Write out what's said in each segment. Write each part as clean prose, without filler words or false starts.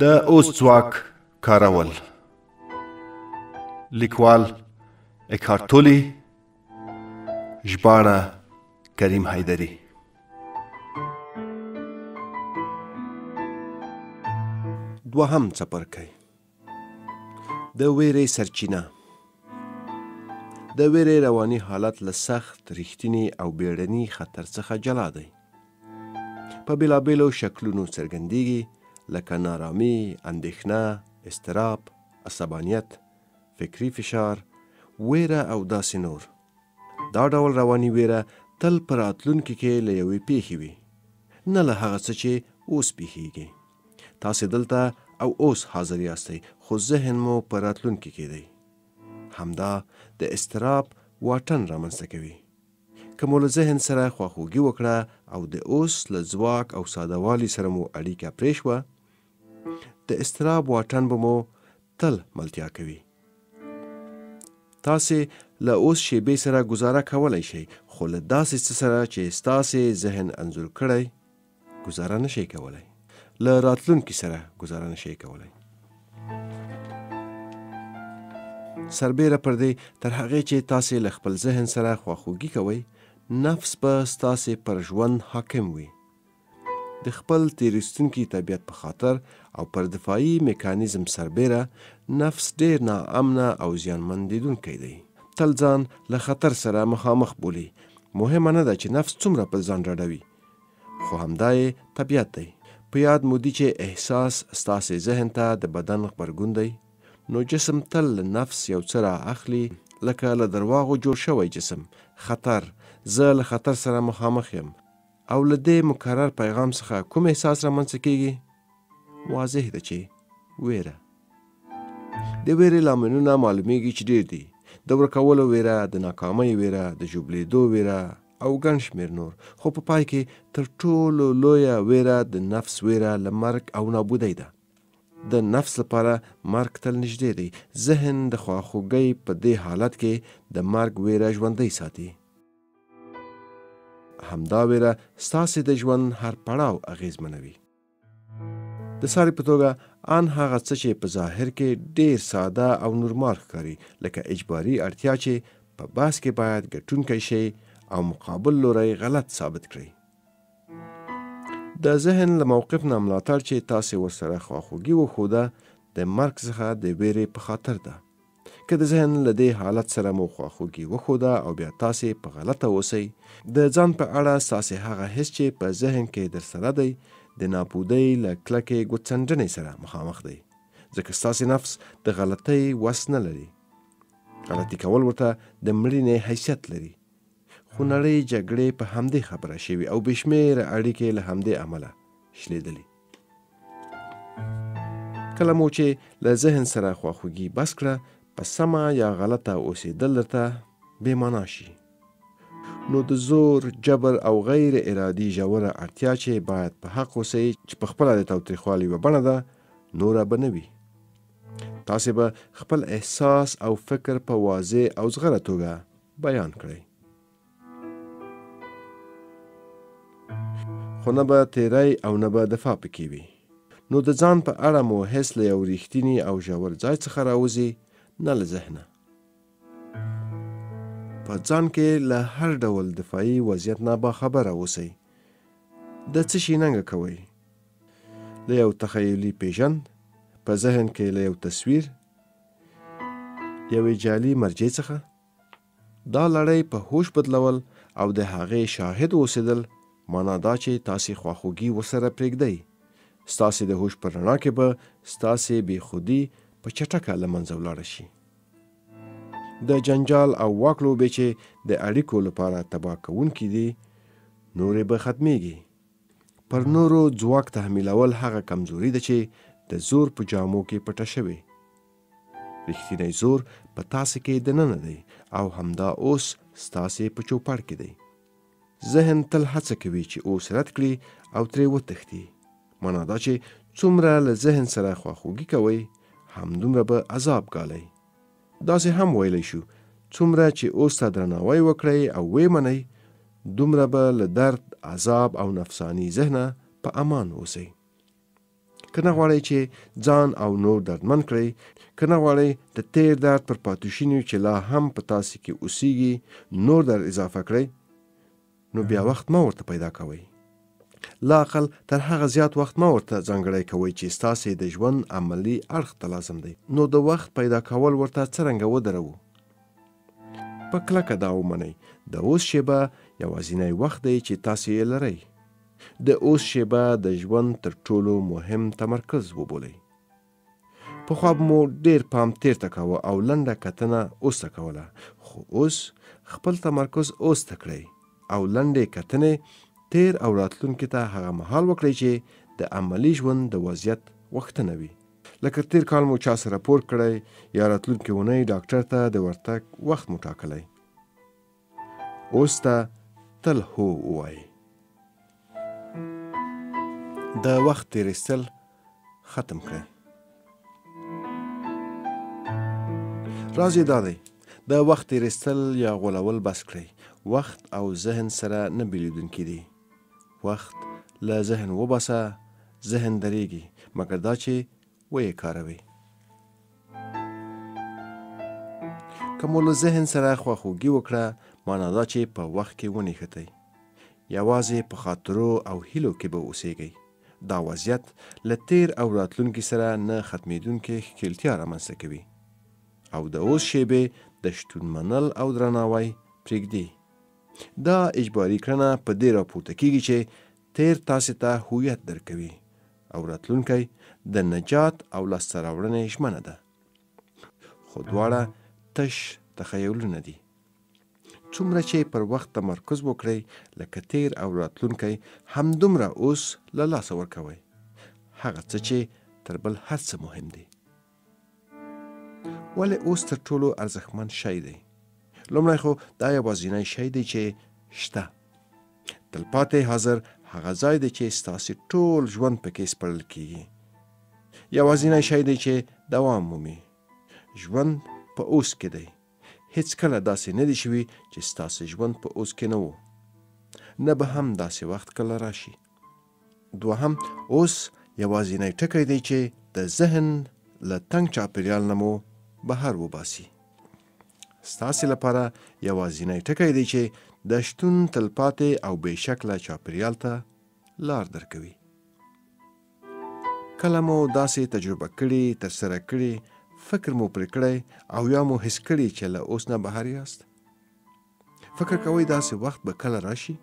د اوس ځواک کارول. لیکوال اکهارت تولی، ژباړه کریم حیدري. دوهم څپرکی: د ویرې سرچینه. د ویرې رواني حالت له سخت، رښتینی او بیړني خطر څخه جلا دی. په بېلابېلو شکلونو څرګندېږي، لکه نارامي، اندېښنه، اضطراب، عصبانیت، فکري فشار، ویره او داسې نور. دا ډول رواني ویره تل په راتلونکي کې له یوې پیښې وي، نه له هغه څه چې اوس پیښیږي. تاسې دلته او اوس حاضر یاستئ، خو ذهن مو په راتلونکي کې دی. همدا د اضطراب واټن رامنځته کوي. که مو له ذهن سره خواخوږي وکړه او د اوس له ځواک او ساده والي سره مو اړیکه پرې شوه، د اضطراب واټن به مو تل ملتیا کوي. تاسې له اوس شیبې سره گزاره کولی شئ، خو له داسې څه سره چې ستاسې ذهن انځور کړی گزاره نشئ کولی. له راتلونکي سره گزاره نشئ کولی. سربیره پر دې، تر هغې چې تاسې له خپل ذهن سره خواخوږي کوئ، نفس به ستاسې پر ژوند حاکم وي. د خپل تېرېستونکي طبیعت په خاطر او پر دفاعي میکانیزم سربیره، نفس ډېر ناامنه او زیانمندېدونکی دی. تل ځان له خطر سره مخامخ بولي. مهمه نه ده چې نفس څومره په ځان ډاډوي، خو همدا یې طبیعت دی. په یاد مو دي چې احساس ستاسې ذهن ته د بدن غبرګون دی، نو جسم تل له نفس یو څه را اخلي، لکه له درواغو جوړ شوی جسم. خطر، زه له خطر سره مخامخ یم. او له دې مکرر پیغام څخه کوم احساس رامنځته کیږي؟ واضح ده چې ویره. د ویرې لاملونه معلومیږي چې ډېر دي. د ورکولو ویره، د ناکامۍ ویره، د ژوبلېدو ویره او ګڼ شمېر نور. خو په پای کې تر ټولو لویه ویره د نفس ویره له مرګ او نابودۍ ده. د نفس لپاره مرګ تل نږدې دی. ذهن د خواخوږۍ په دې حالت کې د مرګ ویره ژوندۍ ساتي. همدا ویره ستاسې د ژوند هر پړاو اغېزمنوي. د ساري په توګه، ان هغه څه چې په ظاهر کې ډېر ساده او نورمال ښکاري، لکه اجباري اړتیا چې په بحث کې باید ګټونکی شي او مقابل لوری غلط ثابت کړئ. د ذهن له موقف نه ملاتړ چې تاسې ورسره خواخوږي وښوده، د مرګ څخه د ویرې په خاطر ده. که د ذهن له دې حالت سره مو خواخوږي وښوده او بیا تاسې په غلطه اوسئ، د ځان په اړه ستاسې هغه حس چې په ذهن کې درسره دی، د نابودۍ له کلکې ګوتڅنډنې سره مخامخ دی، ځکه ستاسې نفس د غلطۍ وس نه لري. غلطي کول ورته د مړینې حیثیت لري. خو نړۍ جګړې په همدې خبره شوي او بېشمېره اړیکې له همدې امله شلېدلي. کله مو چې له ذهن سره خواخوږي بس کړه، په سمه یا غلطه اوسېدل درته بېمانا شي. نو د زور، جبر او غیر ارادي ژوره اړتیا چې باید په حق اوسئ، چې په خپله د تاوتریخوالي یوه بڼه ده، نوره به نه وي. تاسې به خپل احساس او فکر په واضح او زغره توګه بیان کړئ. خو نه به تیری او نه به دفاع پکې وي. نو د ځان په اړه مو حس له یو رښتیني او ژور ځای څخه راوځي، نه له ذهنه. په ځان کې له هر ډول دفاعي وضعیت نه باخبره اوسئ. د څه شي ننګه کوئ؟ له یو تخیلي پیژند، په ذهن کې له یو تصویر، یوې جعلي مرجع څخه. دا لړۍ په هوش بدلول او د هغې شاهد اوسېدل، معنا دا چې تاسې خواخوږي ورسره پرېږدئ. ستاسې د هوش په رڼا کې به ستاسې بې خودي په چټکه له منځه ولاړه شي. د جنجال او واک لوبې چې د اړیکو لپاره تباه کوونکي دي، نورې به ختمیږي. پر نورو ځواک تحمیلول هغه کمزوري ده چې د زور په جامو کې پټه شوې. رښتینی زور په تاسې کې دننه دی او همدا اوس ستاسې په چوپړ کې دی. ذهن تل هڅه کوي چې اوس رد کړي او ترې وتښتي. معنا دا چې څومره له ذهن سره خواخوږي کوئ، همدومره به عذاب ګالئ. داسې هم ویلی شو، څومره چې اوس ته درناوی وکړئ او ویې منئ، دومره به له درد، عذاب او نفسانی ذهنه په امان اوسئ. که نه غواړئ چې ځان او نور دردمن کړئ، که نه غواړئ د تیر درد پر پاتې شویو چې لا هم په تاسې کې اوسیږي نور درد اضافه کړئ، نو بیا وخت مه ورته پیدا کوئ. لا اقل تر هغه زیات وخت مه ورته ځانګړی کوئ چې ستاسې د ژوند عملي اړخ ته لازم دی. نو د وخت پیدا کول ورته څرنګه ودروو؟ په کلکه دا ومنئ د اوس شیبه یوازینی وخت دی چې تاسې یې لرئ. د اوس شیبه د ژوند تر ټولو مهم تمرکز وبولئ. پخوا به مو ډېر پام تیر ته کاوه او لنډه کتنه اوس ته کوله، خو اوس خپل تمرکز اوس ته کړئ او لنډې کتنې تیر او راتلونکي ته هغه مهال وکړئ چې د عملي ژوند د وضعیت غوښتنه وي. لکه تیر کال مو چا سره راپور کړی یا راتلونکي اونۍ ډاکټر ته د ورتګ وخت مو ټاکلی. اوس ته تل هو ووایئ. د وخت تیریستل ختم کړئ. راز یې دا دی، د وخت تیریستل یا غولول بس کړئ. وخت او ذهن سره نه بیلیدونکي دي. وخت له ذهن وباسه، ذهن درېږي، مګر دا چې ویې کاروئ. که مو له ذهن سره خواخوږي وکړه، معنا دا چې په وخت کې ونښتئ. یوازې په خاطرو او هیلو کې به اوسیږئ. دا وضعیت له تیر او راتلونکي سره نه ختمېدونکې ښکېلتیا رامنځته کوي او د اوس شیبې د شتون منل او درناوی پرېږدي. دا اجباري کړنه په دې راپورته کیږي چې تیر تاسې ته هویت درکوي او راتلونکی د نجات او لاسته راوړنې ژمنه ده. خو دواړه تش تخیلونه دي. څومره چې پر وخت تمرکز وکړئ لکه تیر او راتلونکی، همدومره اوس له لاسه ورکوئ. هغه څه چې تر بل هر څه مهم دي. ولې اوس تر ټولو ارزښتمن شی دی؟ لومړی خو دا یوازینی شی دی چې شته. تلپاتې حاضر هغه ځای دی چې ستاسې ټول ژوند پکې سپړل کیږي. یوازینی شی دی چې دوام مومي. ژوند په اوس کې دی. هیڅ کله داسې نه دی شوي چې ستاسې ژوند په اوس کې نه و. نه به هم داسې وخت کله راشي. دوهم، اوس یوازینی ټکی دی چې د ذهن له تنګ چاپېریال نه مو بهر وباسي. ستاسې لپاره یوازینی ټکی دی چې د شتون تلپاتې او بې شکله چاپېریال ته لار درکوي. کله مو داسې تجربه کړي، ترسره کړي، فکر مو پرې کړی او یا مو حس کړي چې له اوس نه بهر یاست؟ فکر کوئ داسې وخت به کله راشي؟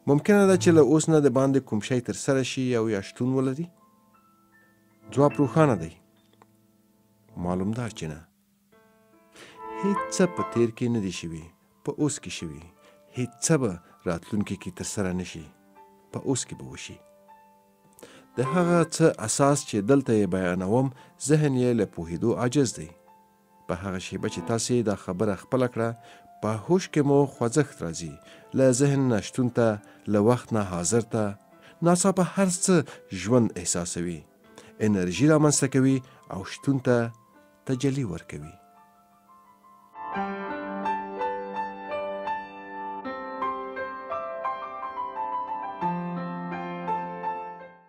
ممکنه ده چې له اوس نه د باندې کوم شی ترسره شي او یا شتون ولري؟ ځواب روښانه دی. معلوم دار چې نه. هیڅ څه په تیر کې نه دي شوي، په اوس کې شوي. هیڅ څه به راتلونکي کې ترسره نشي، په اوس کې به وشي. د هغه څه اساس چې دلته یې بیانوم، ذهن یې له پوهېدو عاجز دی. په هغه شیبه چې تاسې دا خبره خپله کړه، په هوش کې مو خوځښت راځي. له ذهن نه شتون ته، له وخت نه حاضر ته. ناڅاپه هر څه ژوند احساسوي، انرژي رامنځته کوي او شتون ته تجلی ورکوي.